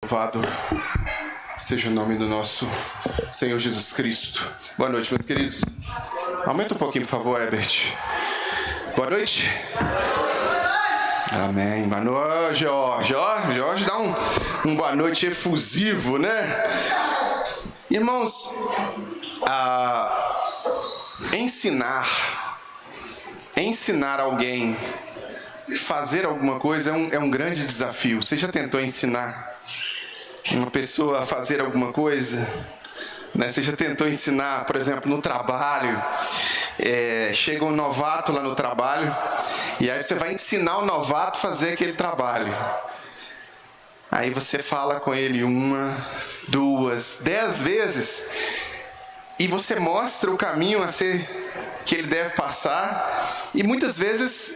Louvado seja o nome do nosso Senhor Jesus Cristo. Boa noite, meus queridos. Aumenta um pouquinho, por favor, Herbert. Boa noite. Amém. Boa noite, Jorge. Jorge dá um boa noite efusivo, né? Irmãos, ensinar alguém a fazer alguma coisa é um grande desafio. Você já tentou ensinar uma pessoa a fazer alguma coisa? Né? Você já tentou ensinar, por exemplo, no trabalho? Chega um novato lá no trabalho e aí você vai ensinar o novato a fazer aquele trabalho. Aí você fala com ele 1, 2, 10 vezes e você mostra o caminho que ele deve passar, e muitas vezes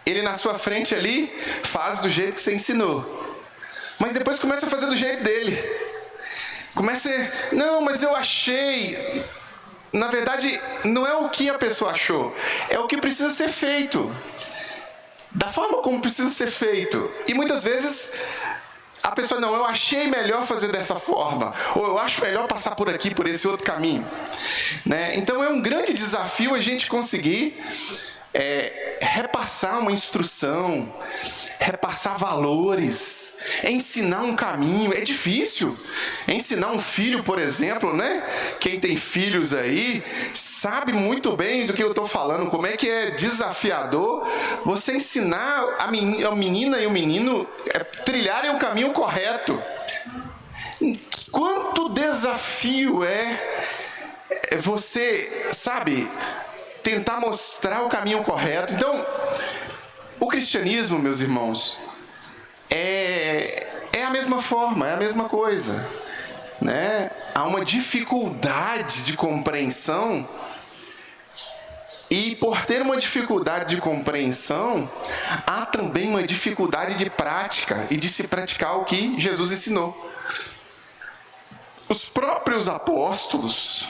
ele na sua frente ali faz do jeito que você ensinou. Mas depois começa a fazer do jeito dele. Não, mas eu achei. Na verdade, não é o que a pessoa achou, é o que precisa ser feito. Da forma como precisa ser feito. E muitas vezes a pessoa, não, eu achei melhor fazer dessa forma. Ou eu acho melhor passar por aqui, por esse outro caminho. Né? Então é um grande desafio a gente conseguir repassar uma instrução, repassar valores, ensinar um caminho. É difícil. Ensinar um filho, por exemplo, né? Quem tem filhos aí sabe muito bem do que eu estou falando, como é que é desafiador você ensinar a menina e o menino trilharem o caminho correto. Quanto desafio é você, sabe, tentar mostrar o caminho correto. Então, o cristianismo, meus irmãos, é a mesma forma, é a mesma coisa, né? Há uma dificuldade de compreensão, e por ter uma dificuldade de compreensão, há também uma dificuldade de prática e de se praticar o que Jesus ensinou. Os próprios apóstolos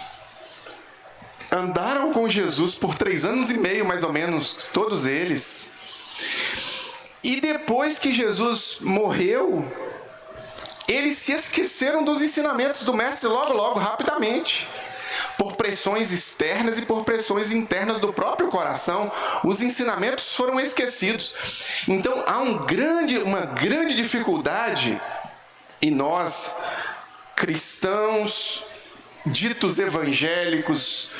andaram com Jesus por 3 anos e meio, mais ou menos, todos eles. E depois que Jesus morreu, eles se esqueceram dos ensinamentos do Mestre logo, rapidamente. Por pressões externas e por pressões internas do próprio coração, os ensinamentos foram esquecidos. Então há uma grande dificuldade, e nós, cristãos, ditos evangélicos,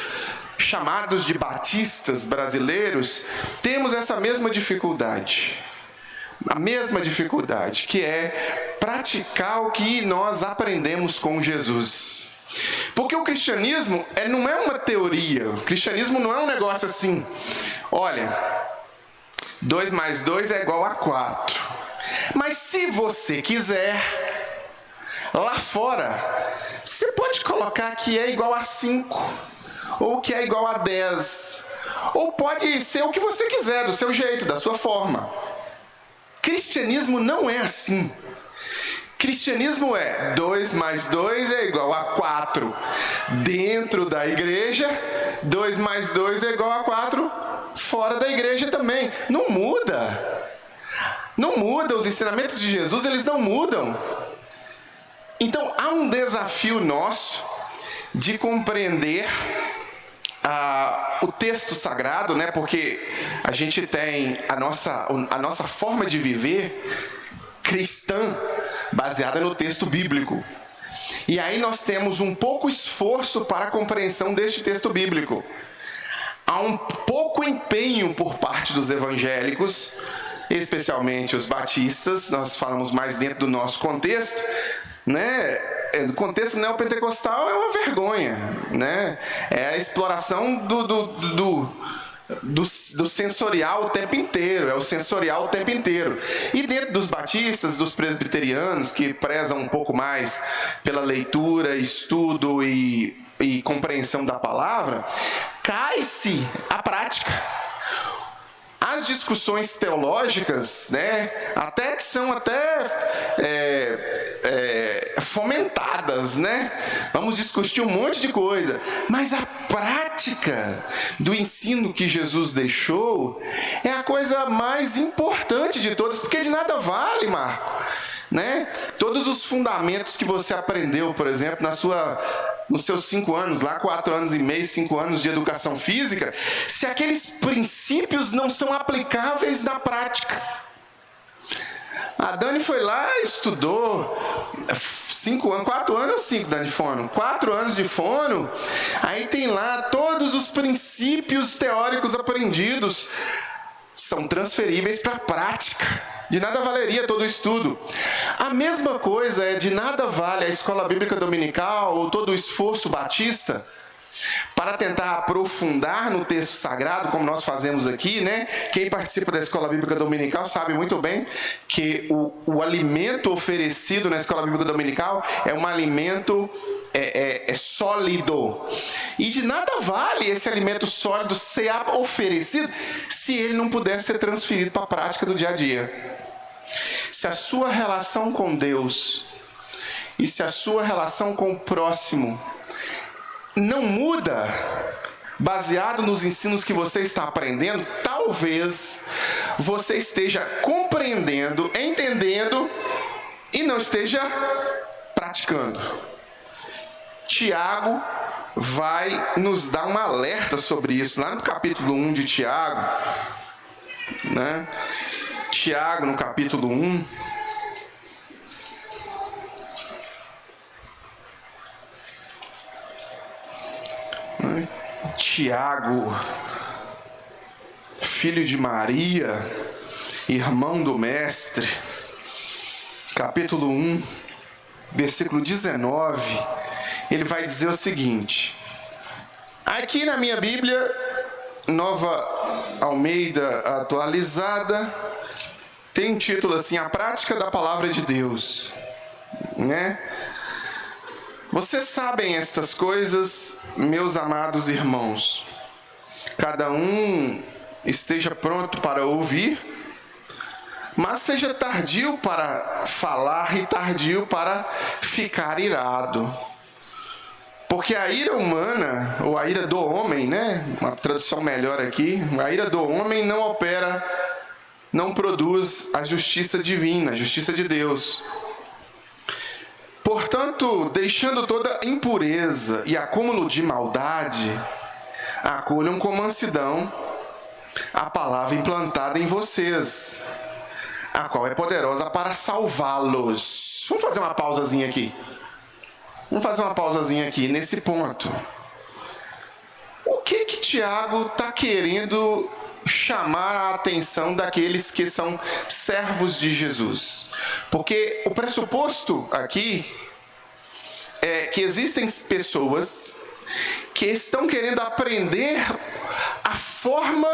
chamados de batistas brasileiros, temos essa mesma dificuldade. A mesma dificuldade, que é praticar o que nós aprendemos com Jesus. Porque o cristianismo não é uma teoria. O cristianismo não é um negócio assim. Olha, 2 mais 2 é igual a 4. Mas se você quiser, lá fora, você pode colocar que é igual a 5, ou que é igual a 10, ou pode ser o que você quiser, do seu jeito, da sua forma. Cristianismo não é assim. Cristianismo é 2 mais 2 é igual a 4 dentro da igreja, 2 mais 2 é igual a 4 fora da igreja também. Não muda. Não muda. Os ensinamentos de Jesus, eles não mudam. Então, há um desafio nosso de compreender o texto sagrado, né? Porque a gente tem a nossa forma de viver cristã baseada no texto bíblico. E aí nós temos um pouco esforço para a compreensão deste texto bíblico. Há um pouco empenho por parte dos evangélicos, especialmente os batistas. Nós falamos mais dentro do nosso contexto, né? O contexto neopentecostal é uma vergonha, né? É a exploração do sensorial o tempo inteiro, é o sensorial o tempo inteiro. E dentro dos batistas, dos presbiterianos, que prezam um pouco mais pela leitura, estudo e compreensão da palavra, cai-se a prática. As discussões teológicas, né, até que são fomentadas, né? Vamos discutir um monte de coisa, mas a prática do ensino que Jesus deixou é a coisa mais importante de todas, porque de nada vale, Marco, né? Todos os fundamentos que você aprendeu, por exemplo, nos seus 5 anos, lá 4 anos e meio, 5 anos de educação física, se aqueles princípios não são aplicáveis na prática. A Dani foi lá, estudou 4 anos ou 5, Dani, de fono? 4 anos de fono, aí tem lá todos os princípios teóricos aprendidos, são transferíveis para a prática. De nada valeria todo o estudo. A mesma coisa é de nada vale a escola bíblica dominical ou todo o esforço batista para tentar aprofundar no texto sagrado, como nós fazemos aqui, né? Quem participa da escola bíblica dominical sabe muito bem que o alimento oferecido na escola bíblica dominical é um alimento sólido. E de nada vale esse alimento sólido ser oferecido se ele não puder ser transferido para a prática do dia a dia. Se a sua relação com Deus e se a sua relação com o próximo não muda, baseado nos ensinos que você está aprendendo, talvez você esteja compreendendo, entendendo e não esteja praticando. Tiago vai nos dar um alerta sobre isso, lá no capítulo 1 de Tiago, né? Tiago, no capítulo 1, Tiago, filho de Maria, irmão do Mestre, capítulo 1, versículo 19, ele vai dizer o seguinte, aqui na minha Bíblia, Nova Almeida Atualizada, tem um título assim, A Prática da Palavra de Deus, né? Vocês sabem estas coisas, meus amados irmãos. Cada um esteja pronto para ouvir, mas seja tardio para falar e tardio para ficar irado. Porque a ira humana, ou a ira do homem, né? Uma tradução melhor aqui, a ira do homem não produz a justiça divina, a justiça de Deus. Portanto, deixando toda impureza e acúmulo de maldade, acolham com mansidão a palavra implantada em vocês, a qual é poderosa para salvá-los. Vamos fazer uma pausazinha aqui. Nesse ponto. O que Tiago está querendo chamar a atenção daqueles que são servos de Jesus? Porque o pressuposto aqui é que existem pessoas que estão querendo aprender a forma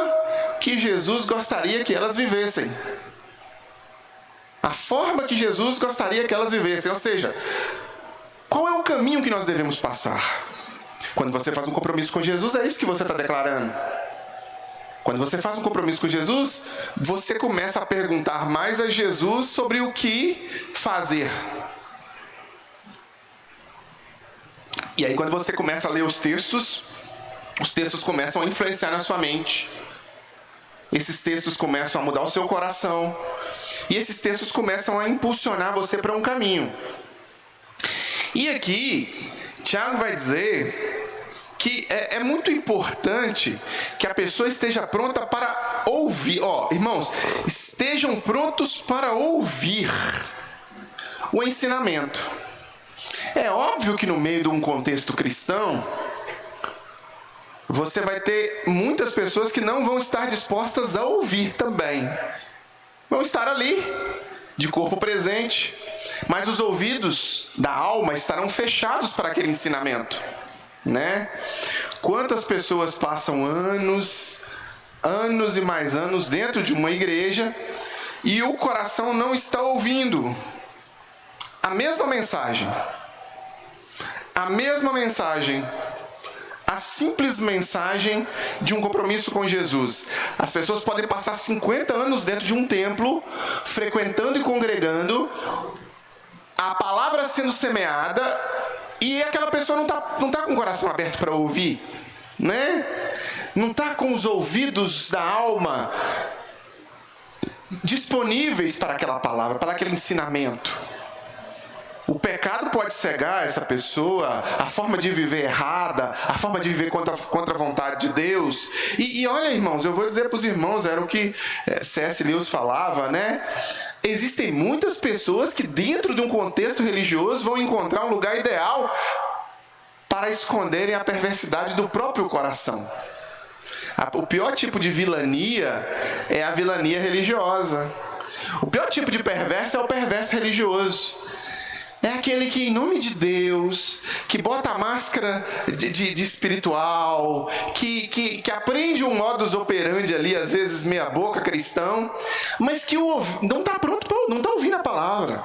que Jesus gostaria que elas vivessem. A forma que Jesus gostaria que elas vivessem. Ou seja, qual é o caminho que nós devemos passar? Quando você faz um compromisso com Jesus, é isso que você está declarando. Quando você faz um compromisso com Jesus, você começa a perguntar mais a Jesus sobre o que fazer. E aí quando você começa a ler os textos começam a influenciar na sua mente. Esses textos começam a mudar o seu coração. E esses textos começam a impulsionar você para um caminho. E aqui, Tiago vai dizer que é muito importante que a pessoa esteja pronta para ouvir. Irmãos, estejam prontos para ouvir o ensinamento. É óbvio que no meio de um contexto cristão, você vai ter muitas pessoas que não vão estar dispostas a ouvir também. Vão estar ali, de corpo presente, mas os ouvidos da alma estarão fechados para aquele ensinamento, né? Quantas pessoas passam anos e mais anos dentro de uma igreja e o coração não está ouvindo a mesma mensagem, a simples mensagem de um compromisso com Jesus. As pessoas podem passar 50 anos dentro de um templo, frequentando e congregando, a palavra sendo semeada, e aquela pessoa não tá com o coração aberto para ouvir, né? Não está com os ouvidos da alma disponíveis para aquela palavra, para aquele ensinamento. O pecado pode cegar essa pessoa, a forma de viver errada, a forma de viver contra a vontade de Deus. E olha, irmãos, eu vou dizer para os irmãos, era o que C.S. Lewis falava, né? Existem muitas pessoas que dentro de um contexto religioso vão encontrar um lugar ideal para esconderem a perversidade do próprio coração. O pior tipo de vilania é a vilania religiosa. O pior tipo de perverso é o perverso religioso. É aquele que, em nome de Deus, que bota a máscara de espiritual, que aprende um modus operandi ali, às vezes meia boca cristão, mas que não está pronto, não está ouvindo a palavra.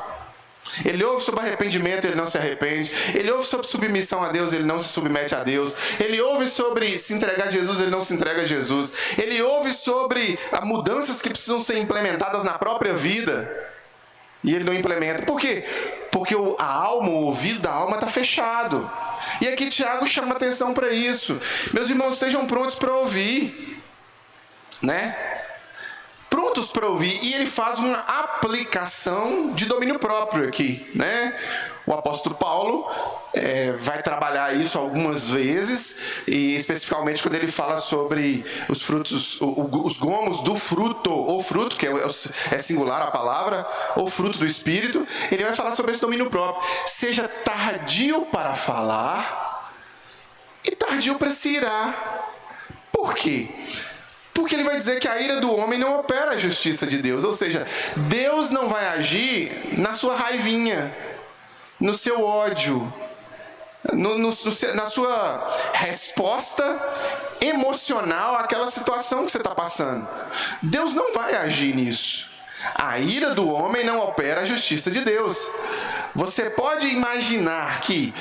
Ele ouve sobre arrependimento, ele não se arrepende. Ele ouve sobre submissão a Deus, ele não se submete a Deus. Ele ouve sobre se entregar a Jesus, ele não se entrega a Jesus. Ele ouve sobre mudanças que precisam ser implementadas na própria vida, e ele não implementa. Por quê? Porque a alma, o ouvido da alma está fechado. E aqui Tiago chama atenção para isso. Meus irmãos, estejam prontos para ouvir, né? Prontos para ouvir. E ele faz uma aplicação de domínio próprio aqui, né? O apóstolo Paulo vai trabalhar isso algumas vezes, e especificamente quando ele fala sobre os frutos, os gomos do fruto, ou fruto, que é singular a palavra, ou fruto do Espírito, ele vai falar sobre esse domínio próprio. Seja tardio para falar e tardio para se irar. Por quê? Porque ele vai dizer que a ira do homem não opera a justiça de Deus. Ou seja, Deus não vai agir na sua raivinha, no seu ódio, na sua resposta emocional àquela situação que você está passando. Deus não vai agir nisso. A ira do homem não opera a justiça de Deus. Você pode imaginar que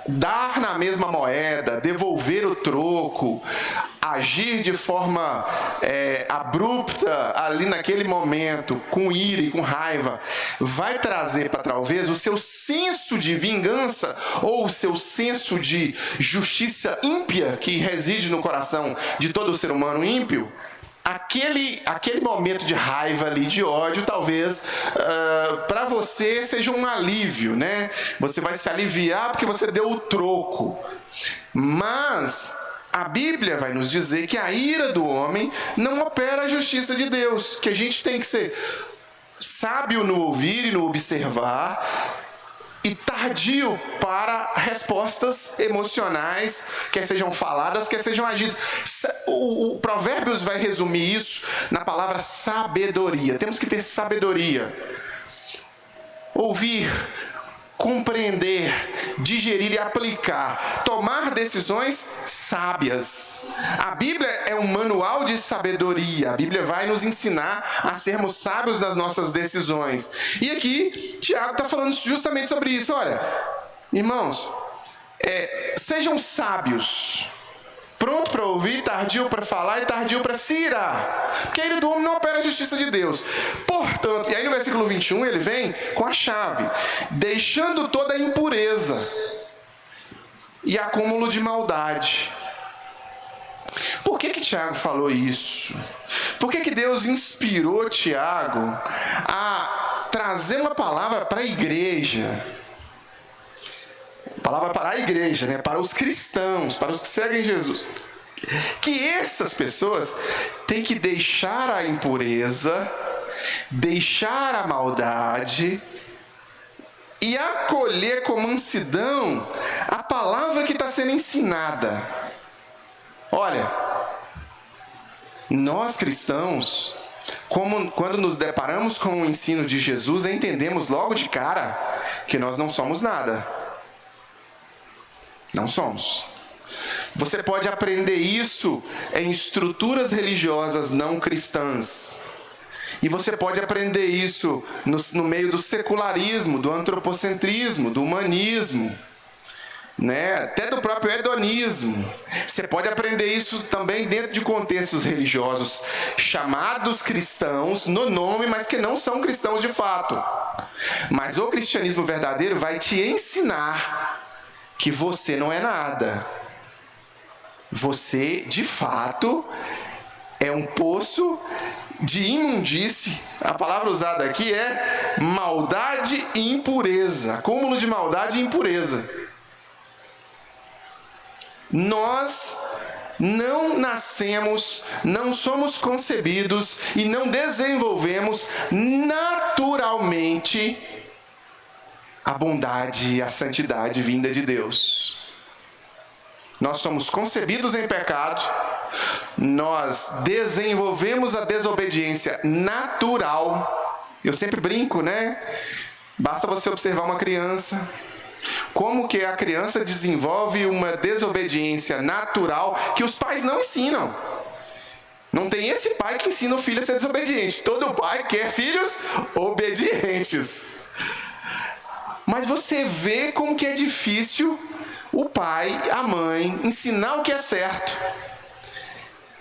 dar na mesma moeda, devolver o troco, agir de forma abrupta ali naquele momento, com ira e com raiva, vai trazer para talvez o seu senso de vingança ou o seu senso de justiça ímpia que reside no coração de todo ser humano ímpio. Aquele momento de raiva ali, de ódio, talvez para você seja um alívio, né? Você vai se aliviar porque você deu o troco. Mas a Bíblia vai nos dizer que a ira do homem não opera a justiça de Deus, que a gente tem que ser sábio no ouvir e no observar, e tardio para respostas emocionais, quer sejam faladas, quer sejam agidas. O Provérbios vai resumir isso na palavra sabedoria. Temos que ter sabedoria. Ouvir, compreender, digerir e aplicar. Tomar decisões sábias. A Bíblia é um manual de sabedoria. A Bíblia vai nos ensinar a sermos sábios nas nossas decisões. E aqui, Tiago está falando justamente sobre isso. Olha, irmãos, sejam sábios. Pronto para ouvir, tardio para falar e tardio para se irar. Porque a ira do homem não opera a justiça de Deus. Portanto, e aí no versículo 21 ele vem com a chave: deixando toda a impureza e acúmulo de maldade. Por que Tiago falou isso? Por que Deus inspirou Tiago a trazer uma palavra para a igreja? Palavra para a igreja, né? Para os cristãos, para os que seguem Jesus. Que essas pessoas têm que deixar a impureza, deixar a maldade e acolher com mansidão a palavra que está sendo ensinada. Olha, nós cristãos, quando nos deparamos com o ensino de Jesus, entendemos logo de cara que nós não somos nada. Não somos. Você pode aprender isso em estruturas religiosas não cristãs. E você pode aprender isso no meio do secularismo, do antropocentrismo, do humanismo, né? Até do próprio hedonismo. Você pode aprender isso também dentro de contextos religiosos chamados cristãos no nome, mas que não são cristãos de fato. Mas o cristianismo verdadeiro vai te ensinar que você não é nada. Você, de fato, é um poço de imundície. A palavra usada aqui é maldade e impureza, acúmulo de maldade e impureza. Nós não nascemos, não somos concebidos e não desenvolvemos naturalmente a bondade e a santidade vinda de Deus. Nós somos concebidos em pecado, nós desenvolvemos a desobediência natural. Eu sempre brinco, né? Basta você observar uma criança. Como que a criança desenvolve uma desobediência natural que os pais não ensinam. Não tem esse pai que ensina o filho a ser desobediente. Todo pai quer filhos obedientes. Mas você vê como que é difícil o pai, a mãe, ensinar o que é certo.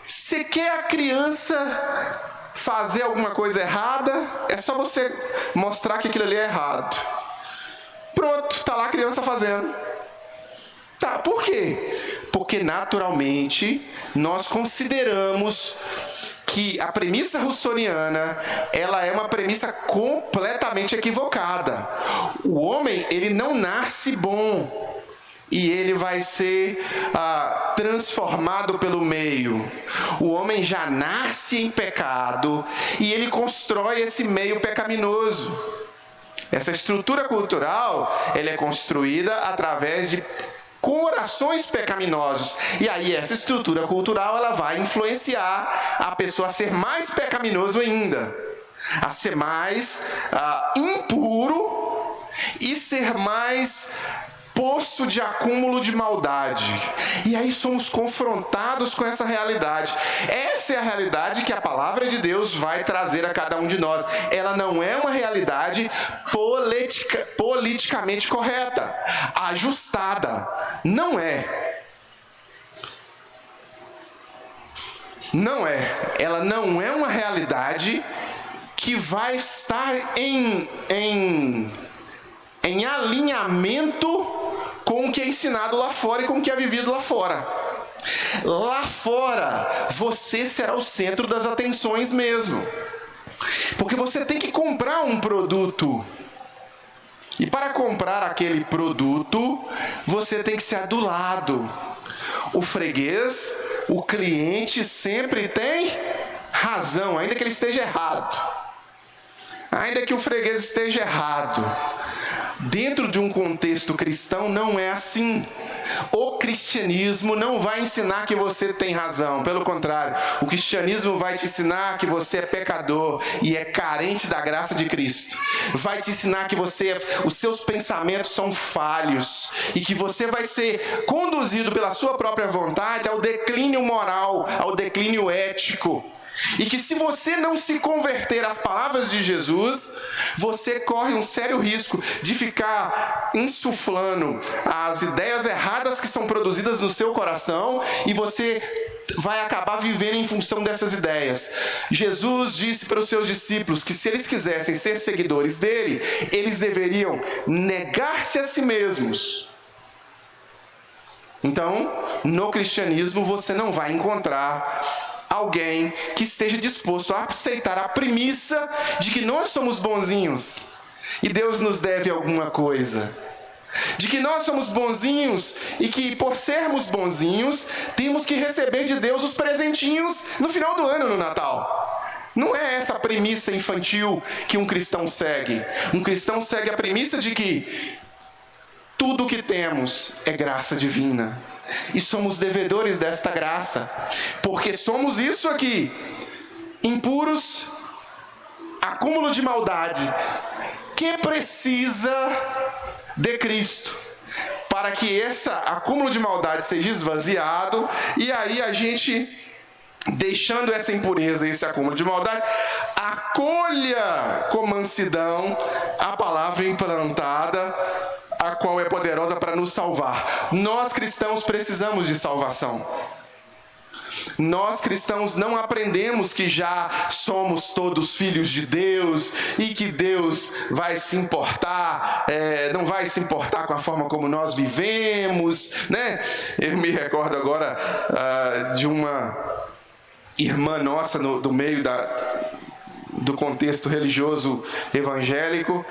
Você quer a criança fazer alguma coisa errada, é só você mostrar que aquilo ali é errado. Pronto, tá lá a criança fazendo. Tá, por quê? Porque naturalmente nós consideramos que a premissa russoniana, ela é uma premissa completamente equivocada. O homem, ele não nasce bom. E ele vai ser transformado pelo meio. O homem já nasce em pecado e ele constrói esse meio pecaminoso. Essa estrutura cultural, ela é construída através de corações pecaminosos. E aí essa estrutura cultural, ela vai influenciar a pessoa a ser mais pecaminoso ainda. A ser mais impuro e ser mais poço de acúmulo de maldade. E aí somos confrontados com essa realidade. Essa é a realidade que a palavra de Deus vai trazer a cada um de nós. Ela não é uma realidade politicamente correta, ajustada. Não é. Não é. Ela não é uma realidade que vai estar em alinhamento com o que é ensinado lá fora e com o que é vivido lá fora. Lá fora, você será o centro das atenções mesmo. Porque você tem que comprar um produto. E para comprar aquele produto, você tem que ser adulado. O freguês, o cliente sempre tem razão, ainda que ele esteja errado. Ainda que o freguês esteja errado. Dentro de um contexto cristão não é assim. O cristianismo não vai ensinar que você tem razão. Pelo contrário, o cristianismo vai te ensinar que você é pecador e é carente da graça de Cristo. Vai te ensinar que os seus pensamentos são falhos e que você vai ser conduzido pela sua própria vontade ao declínio moral, ao declínio ético. E que se você não se converter às palavras de Jesus, você corre um sério risco de ficar insuflando as ideias erradas que são produzidas no seu coração e você vai acabar vivendo em função dessas ideias. Jesus disse para os seus discípulos que se eles quisessem ser seguidores dele, eles deveriam negar-se a si mesmos. Então, no cristianismo você não vai encontrar alguém que esteja disposto a aceitar a premissa de que nós somos bonzinhos e Deus nos deve alguma coisa. De que nós somos bonzinhos e que, por sermos bonzinhos, temos que receber de Deus os presentinhos no final do ano, no Natal. Não é essa a premissa infantil que um cristão segue. Um cristão segue a premissa de que tudo o que temos é graça divina. E somos devedores desta graça, porque somos isso aqui, impuros, acúmulo de maldade, que precisa de Cristo, para que esse acúmulo de maldade seja esvaziado, e aí a gente, deixando essa impureza e esse acúmulo de maldade, acolha com mansidão a palavra implantada, a qual é poderosa para nos salvar. Nós cristãos precisamos de salvação. Nós cristãos não aprendemos que já somos todos filhos de Deus e que Deus vai se importar, não vai se importar com a forma como nós vivemos, né? Eu me recordo agora de uma irmã nossa do meio do contexto religioso evangélico,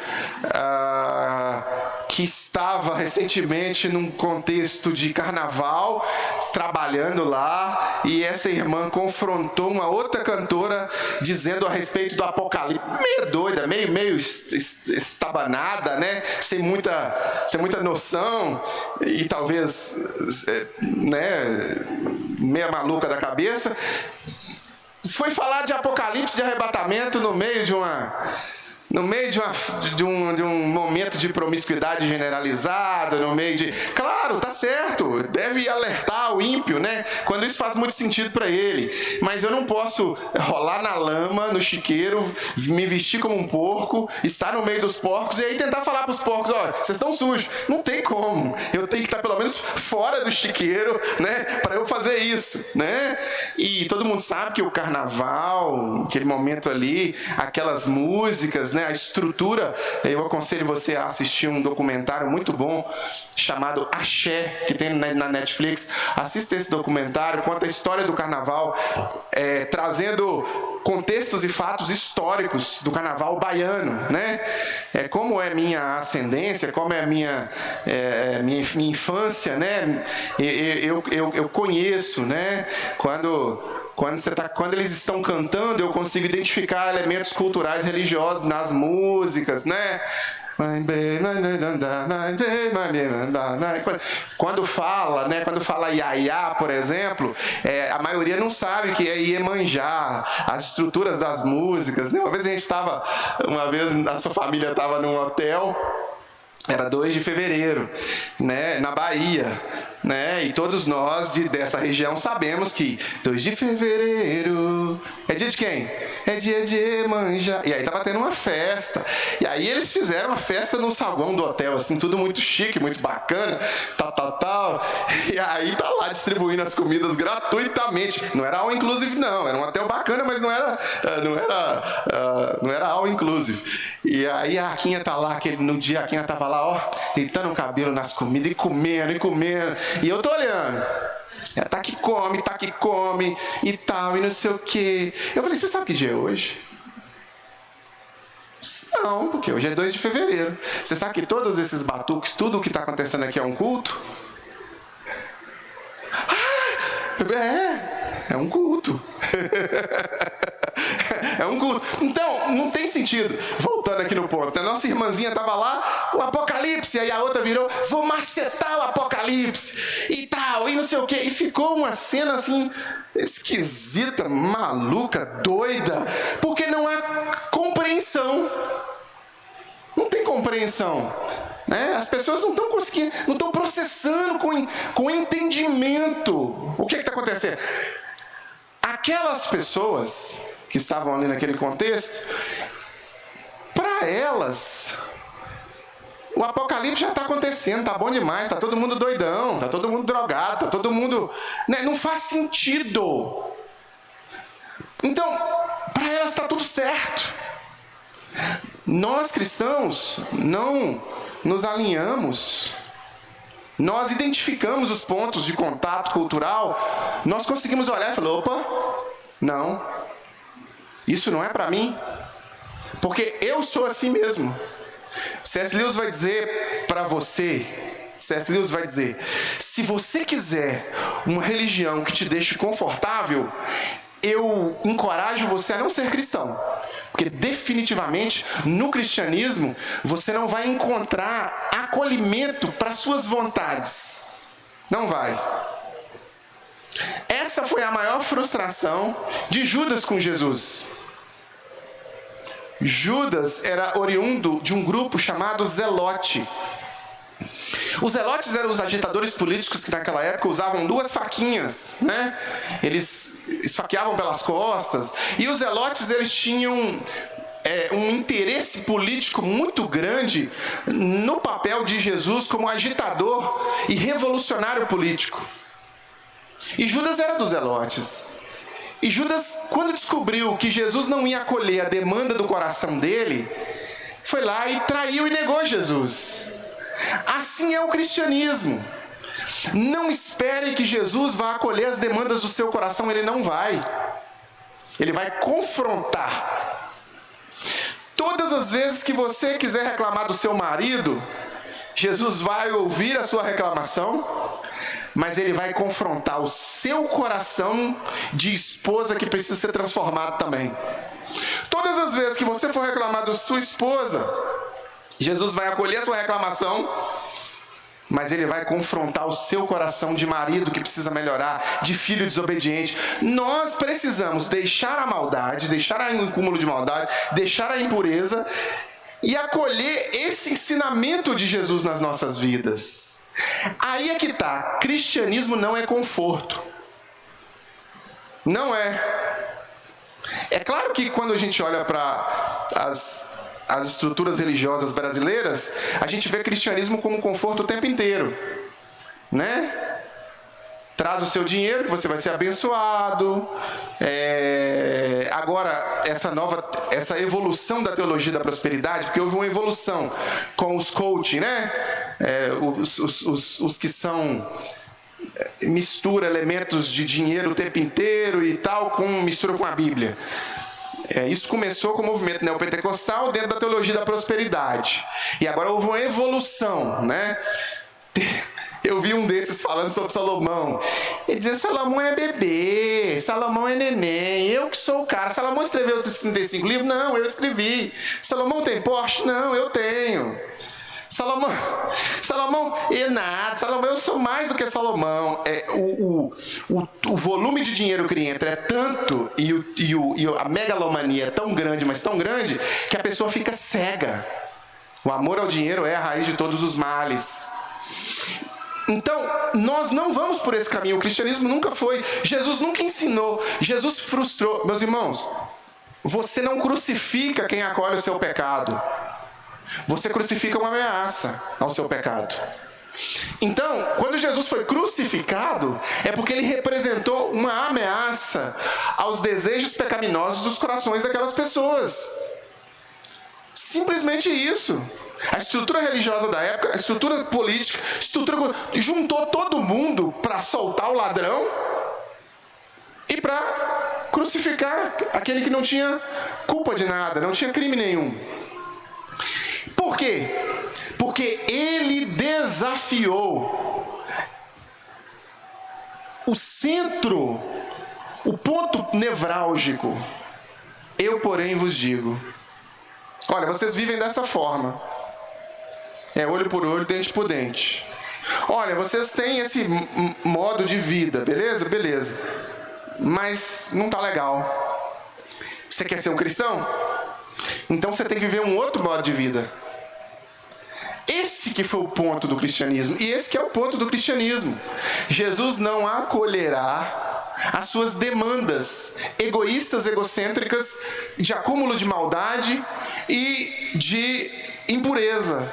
que estava recentemente num contexto de carnaval, trabalhando lá, e essa irmã confrontou uma outra cantora dizendo a respeito do Apocalipse, meio doida, meio estabanada, né? Sem muita noção, e talvez, né, meia maluca da cabeça. Foi falar de Apocalipse, de arrebatamento no meio de um momento de promiscuidade generalizada, no meio de... Claro, tá certo, deve alertar o ímpio, né? Quando isso faz muito sentido para ele. Mas eu não posso rolar na lama, no chiqueiro, me vestir como um porco, estar no meio dos porcos e aí tentar falar para os porcos, olha, vocês estão sujos. Não tem como. Eu tenho que estar pelo menos fora do chiqueiro, né? Para eu fazer isso, né? E todo mundo sabe que o carnaval, aquele momento ali, aquelas músicas, né? A estrutura, eu aconselho você a assistir um documentário muito bom chamado Axé, que tem na Netflix. Assista esse documentário, conta a história do carnaval, trazendo contextos e fatos históricos do carnaval baiano, né? Como é minha ascendência, como é minha infância, né? Eu conheço, né? Quando eles estão cantando, eu consigo identificar elementos culturais religiosos nas músicas, né? Quando fala, né? Quando fala Iaiá, por exemplo, a maioria não sabe o que é Iemanjá, as estruturas das músicas, né? Uma vez a nossa família estava num hotel, era 2 de fevereiro, né? Na Bahia. Né? E todos nós dessa região sabemos que 2 de fevereiro é dia de quem? É dia de Iemanjá. E aí tava tendo uma festa. E aí eles fizeram uma festa no saguão do hotel, assim, tudo muito chique, muito bacana, tal. E aí tá lá distribuindo as comidas gratuitamente. Não era all inclusive, não. Era um hotel bacana, mas não era all inclusive. E aí a Arquinha tá lá, no dia a Arquinha tava lá, ó, deitando o cabelo nas comidas e comendo. E eu tô olhando. Ela tá que come e tal, e não sei o quê. Eu falei, você sabe que dia é hoje? Não, porque hoje é 2 de fevereiro. Você sabe que todos esses batuques, tudo o que tá acontecendo aqui é um culto? É um culto. É um culto. Então, não tem sentido. Voltando aqui no ponto. A nossa irmãzinha estava lá, o Apocalipse, aí a outra virou, vou macetar o Apocalipse e tal, e não sei o quê. E ficou uma cena assim, esquisita, maluca, doida, porque não há compreensão. Não tem compreensão. Né? As pessoas não estão conseguindo, não estão processando com entendimento o que está acontecendo. Aquelas pessoas que estavam ali naquele contexto, para elas, o Apocalipse já está acontecendo, tá bom demais, tá todo mundo doidão, tá todo mundo drogado, tá todo mundo... Né? Não faz sentido. Então, para elas está tudo certo. Nós cristãos não nos alinhamos. Nós identificamos os pontos de contato cultural, nós conseguimos olhar e falar, opa, não, isso não é para mim, porque eu sou assim mesmo. C.S. Lewis vai dizer para você, se você quiser uma religião que te deixe confortável, eu encorajo você a não ser cristão. Porque definitivamente, no cristianismo, você não vai encontrar acolhimento para suas vontades. Não vai. Essa foi a maior frustração de Judas com Jesus. Judas era oriundo de um grupo chamado Zelote. Os zelotes eram os agitadores políticos que naquela época usavam 2 faquinhas, né? Eles esfaqueavam pelas costas. E os zelotes, eles tinham um interesse político muito grande no papel de Jesus como agitador e revolucionário político. E Judas era dos zelotes. E Judas, quando descobriu que Jesus não ia acolher a demanda do coração dele, foi lá e traiu e negou Jesus. Assim é o cristianismo. Não espere que Jesus vá acolher as demandas do seu coração, ele não vai. Ele vai confrontar. Todas as vezes que você quiser reclamar do seu marido, Jesus vai ouvir a sua reclamação, mas ele vai confrontar o seu coração de esposa que precisa ser transformado também. Todas as vezes que você for reclamar da sua esposa, Jesus vai acolher a sua reclamação, mas ele vai confrontar o seu coração de marido que precisa melhorar, de filho desobediente. Nós precisamos deixar a maldade, deixar o cúmulo de maldade, deixar a impureza e acolher esse ensinamento de Jesus nas nossas vidas. Aí é que tá, cristianismo não é conforto. Não é. É claro que quando a gente olha para as estruturas religiosas brasileiras, a gente vê cristianismo como conforto o tempo inteiro, né? Traz o seu dinheiro que você vai ser abençoado. Agora, essa evolução da teologia da prosperidade, porque houve uma evolução com os coaching, né? Os que mistura elementos de dinheiro o tempo inteiro e tal, mistura com a Bíblia. Isso começou com o movimento neopentecostal dentro da teologia da prosperidade. E agora houve uma evolução, né? Eu vi um desses falando sobre Salomão. Ele dizia, Salomão é bebê, Salomão é neném, eu que sou o cara. Salomão escreveu os 35 livros? Não, eu escrevi. Salomão tem Porsche? Não, eu tenho. Salomão é nada. Salomão, eu sou mais do que Salomão. O volume de dinheiro que entra é tanto e a megalomania é tão grande, mas tão grande, que a pessoa fica cega. O amor ao dinheiro é a raiz de todos os males. Então, nós não vamos por esse caminho. O cristianismo nunca foi. Jesus nunca ensinou. Jesus frustrou. Meus irmãos, você não crucifica quem acolhe o seu pecado. Você crucifica uma ameaça ao seu pecado. Então, quando Jesus foi crucificado, é porque ele representou uma ameaça aos desejos pecaminosos dos corações daquelas pessoas. Simplesmente isso. A estrutura religiosa da época, a estrutura política, juntou todo mundo para soltar o ladrão e para crucificar aquele que não tinha culpa de nada, não tinha crime nenhum. Por quê? Porque ele desafiou o centro, o ponto nevrálgico. Eu, porém, vos digo. Olha, vocês vivem dessa forma. Olho por olho, dente por dente. Olha, vocês têm esse modo de vida, beleza? Beleza. Mas não tá legal. Você quer ser um cristão? Então você tem que viver um outro modo de vida. Esse que foi o ponto do cristianismo. E esse que é o ponto do cristianismo. Jesus não acolherá as suas demandas egoístas, egocêntricas, de acúmulo de maldade e de impureza.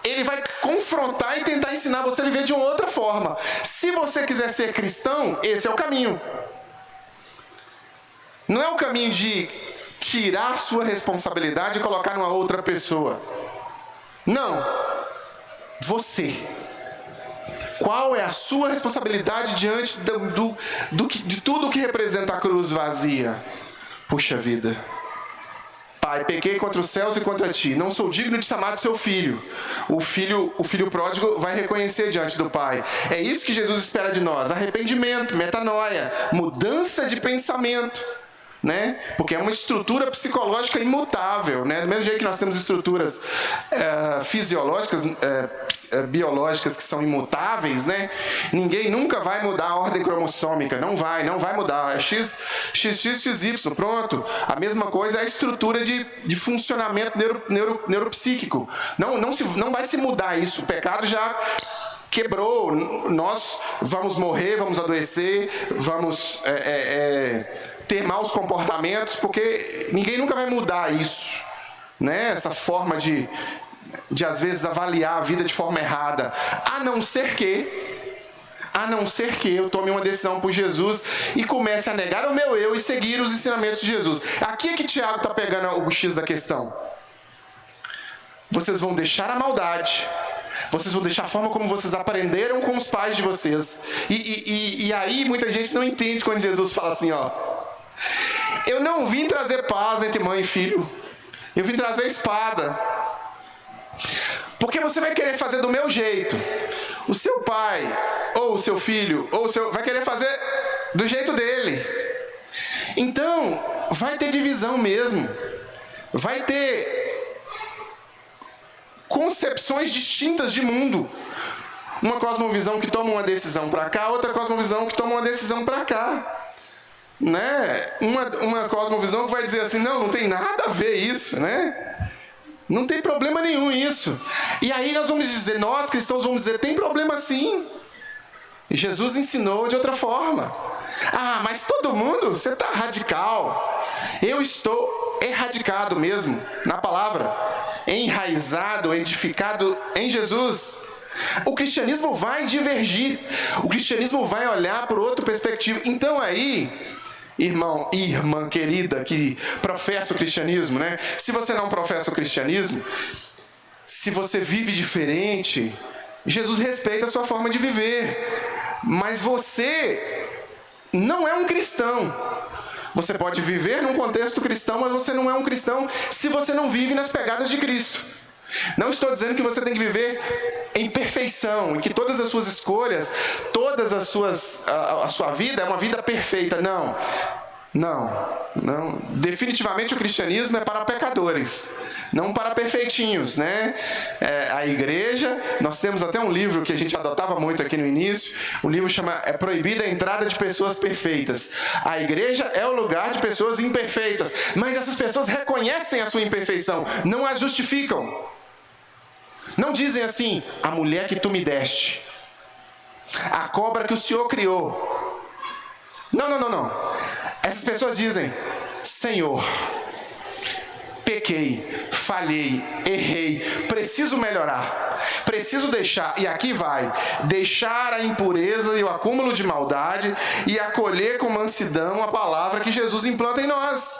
Ele vai confrontar e tentar ensinar você a viver de uma outra forma. Se você quiser ser cristão, esse é o caminho. Não é o caminho de tirar sua responsabilidade e colocar numa outra pessoa. Não. Você. Qual é a sua responsabilidade diante de tudo que representa a cruz vazia? Puxa vida. Pai, pequei contra os céus e contra ti. Não sou digno de chamar de seu filho. O filho pródigo vai reconhecer diante do pai. É isso que Jesus espera de nós. Arrependimento, metanoia, mudança de pensamento. Né? Porque é uma estrutura psicológica imutável, né? Do mesmo jeito que nós temos estruturas fisiológicas, biológicas que são imutáveis, né? Ninguém nunca vai mudar a ordem cromossômica, não vai mudar, é XY, pronto. A mesma coisa é a estrutura de funcionamento neuropsíquico. Não vai se mudar isso, o pecado já quebrou, nós vamos morrer, vamos adoecer, vamos ter maus comportamentos, porque ninguém nunca vai mudar isso, né? Essa forma de às vezes avaliar a vida de forma errada, a não ser que eu tome uma decisão por Jesus e comece a negar o meu eu e seguir os ensinamentos de Jesus. Aqui é que Tiago está pegando o X da questão. Vocês vão deixar a maldade, vocês vão deixar a forma como vocês aprenderam com os pais de vocês. E aí muita gente não entende quando Jesus fala assim, ó: eu não vim trazer paz entre mãe e filho. Eu vim trazer a espada. Porque você vai querer fazer do meu jeito. O seu pai, ou o seu filho, vai querer fazer do jeito dele. Então, vai ter divisão mesmo. Vai ter concepções distintas de mundo. Uma cosmovisão que toma uma decisão para cá, outra cosmovisão que toma uma decisão para cá. Né? Uma cosmovisão que vai dizer assim, não tem nada a ver isso, né? Não tem problema nenhum isso. E aí nós cristãos vamos dizer, tem problema sim. E Jesus ensinou de outra forma. Ah, mas todo mundo, você está radical. Eu estou erradicado mesmo, na palavra. Enraizado, edificado em Jesus. O cristianismo vai divergir. O cristianismo vai olhar por outra perspectiva. Então aí, irmão e irmã querida que professa o cristianismo, né? Se você não professa o cristianismo, se você vive diferente, Jesus respeita a sua forma de viver. Mas você não é um cristão. Você pode viver num contexto cristão, mas você não é um cristão se você não vive nas pegadas de Cristo. Não estou dizendo que você tem que viver em perfeição, em que todas as suas escolhas, a sua vida é uma vida perfeita. Não. Definitivamente o cristianismo é para pecadores, não para perfeitinhos, né? A igreja, nós temos até um livro que a gente adotava muito aqui no início, o livro chama É Proibida a Entrada de Pessoas Perfeitas. A igreja é o lugar de pessoas imperfeitas, mas essas pessoas reconhecem a sua imperfeição, não a justificam. Não dizem assim, a mulher que tu me deste, a cobra que o Senhor criou. Não. Essas pessoas dizem, Senhor, pequei, falhei, errei, preciso melhorar, preciso deixar, e aqui vai, deixar a impureza e o acúmulo de maldade e acolher com mansidão a palavra que Jesus implanta em nós.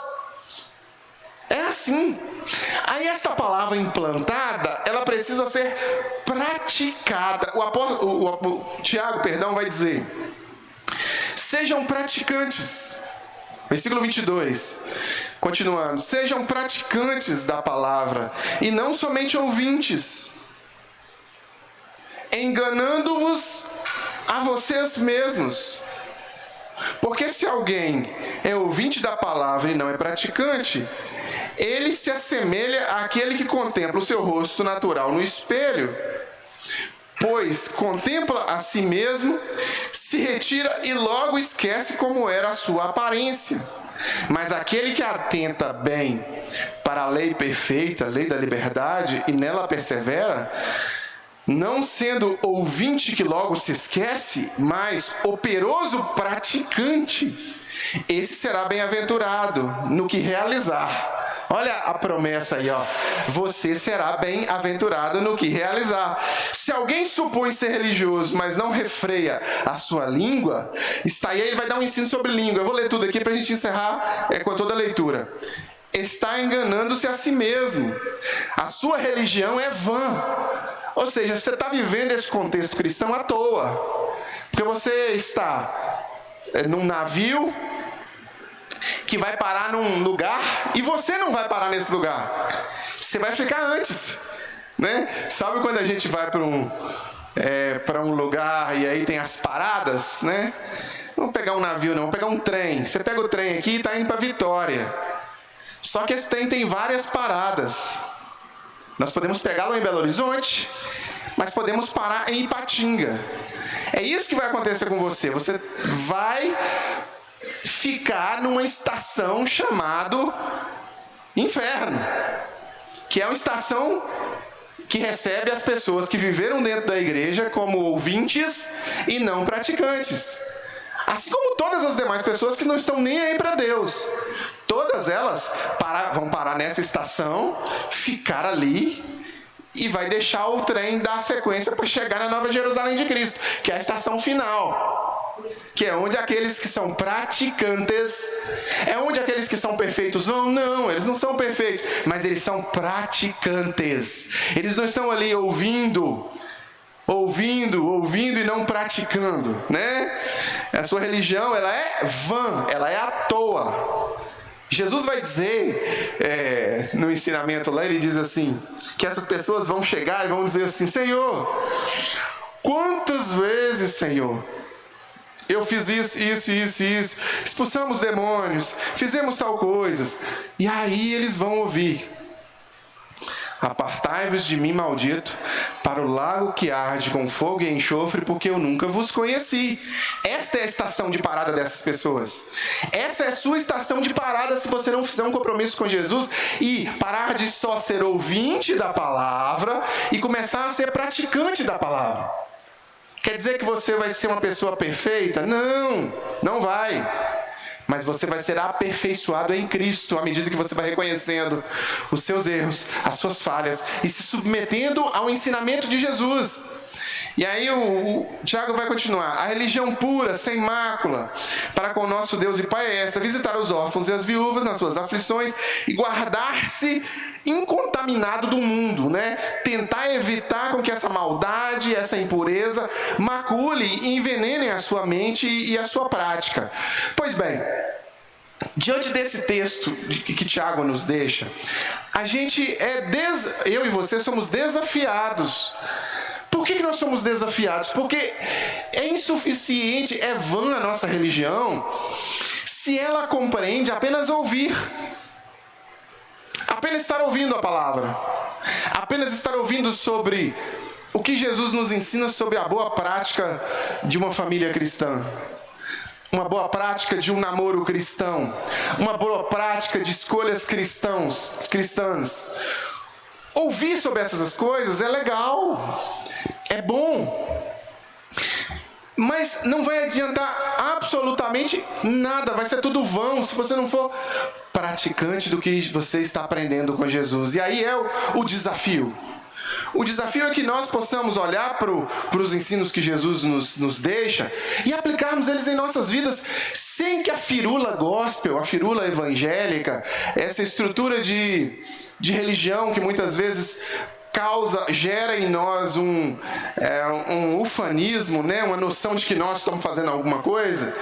É assim. Aí esta palavra implantada, ela precisa ser praticada. O Tiago, vai dizer, sejam praticantes. Versículo 22, continuando, sejam praticantes da palavra e não somente ouvintes, enganando-vos a vocês mesmos. Porque se alguém é ouvinte da palavra e não é praticante, ele se assemelha àquele que contempla o seu rosto natural no espelho, pois contempla a si mesmo, se retira e logo esquece como era a sua aparência. Mas aquele que atenta bem para a lei perfeita, a lei da liberdade, e nela persevera, não sendo ouvinte que logo se esquece, mas operoso praticante, esse será bem-aventurado no que realizar. Olha a promessa aí, ó. Você será bem-aventurado no que realizar. Se alguém supõe ser religioso, mas não refreia a sua língua, está aí, ele vai dar um ensino sobre língua. Eu vou ler tudo aqui para a gente encerrar com toda a leitura. Está enganando-se a si mesmo. A sua religião é vã. Ou seja, você está vivendo esse contexto cristão à toa. Porque você está num navio que vai parar num lugar e você não vai parar nesse lugar. Você vai ficar antes, né? Sabe quando a gente vai para um lugar e aí tem as paradas, né? Não vamos pegar um navio, não, vamos pegar um trem. Você pega o trem aqui e está indo para Vitória. Só que esse trem tem várias paradas. Nós podemos pegá-lo em Belo Horizonte, mas podemos parar em Ipatinga. É isso que vai acontecer com você. Você vai ficar numa estação chamada Inferno, que é uma estação que recebe as pessoas que viveram dentro da igreja como ouvintes e não praticantes. Assim como todas as demais pessoas que não estão nem aí para Deus. Todas elas vão parar nessa estação, ficar ali e vai deixar o trem dar sequência para chegar na Nova Jerusalém de Cristo, que é a estação final. Que é onde aqueles que são praticantes, é onde aqueles que são perfeitos vão. Não, eles não são perfeitos, mas eles são praticantes. Eles não estão ali ouvindo e não praticando, né? A sua religião, ela é vã, ela é à toa. Jesus vai dizer, no ensinamento lá, ele diz assim, que essas pessoas vão chegar e vão dizer assim: Senhor, quantas vezes, Senhor, eu fiz isso, expulsamos demônios, fizemos tal coisas. E aí eles vão ouvir: apartai-vos de mim, maldito, para o lago que arde com fogo e enxofre, porque eu nunca vos conheci. Esta é a estação de parada dessas pessoas. Essa é a sua estação de parada se você não fizer um compromisso com Jesus e parar de só ser ouvinte da palavra e começar a ser praticante da palavra. Quer dizer que você vai ser uma pessoa perfeita? Não, não vai. Mas você vai ser aperfeiçoado em Cristo à medida que você vai reconhecendo os seus erros, as suas falhas e se submetendo ao ensinamento de Jesus. E aí o Tiago vai continuar: a religião pura, sem mácula, para com o nosso Deus e Pai é esta: visitar os órfãos e as viúvas nas suas aflições e guardar-se incontaminado do mundo, né? Tentar evitar com que essa maldade, essa impureza macule e envenenem a sua mente e a sua prática. Pois bem, diante desse texto que Tiago nos deixa, a gente eu e você somos desafiados. Por que nós somos desafiados? Porque é insuficiente, é vã a nossa religião se ela compreende apenas ouvir. Apenas estar ouvindo a palavra. Apenas estar ouvindo sobre o que Jesus nos ensina sobre a boa prática de uma família cristã. Uma boa prática de um namoro cristão. Uma boa prática de escolhas cristãs. Ouvir sobre essas coisas é legal. É bom, mas não vai adiantar absolutamente nada, vai ser tudo vão se você não for praticante do que você está aprendendo com Jesus. E aí é o desafio. O desafio é que nós possamos olhar para os ensinos que Jesus nos deixa e aplicarmos eles em nossas vidas, sem que a firula gospel, a firula evangélica, essa estrutura de religião que muitas vezes gera em nós um ufanismo, né? Uma noção de que nós estamos fazendo alguma coisa.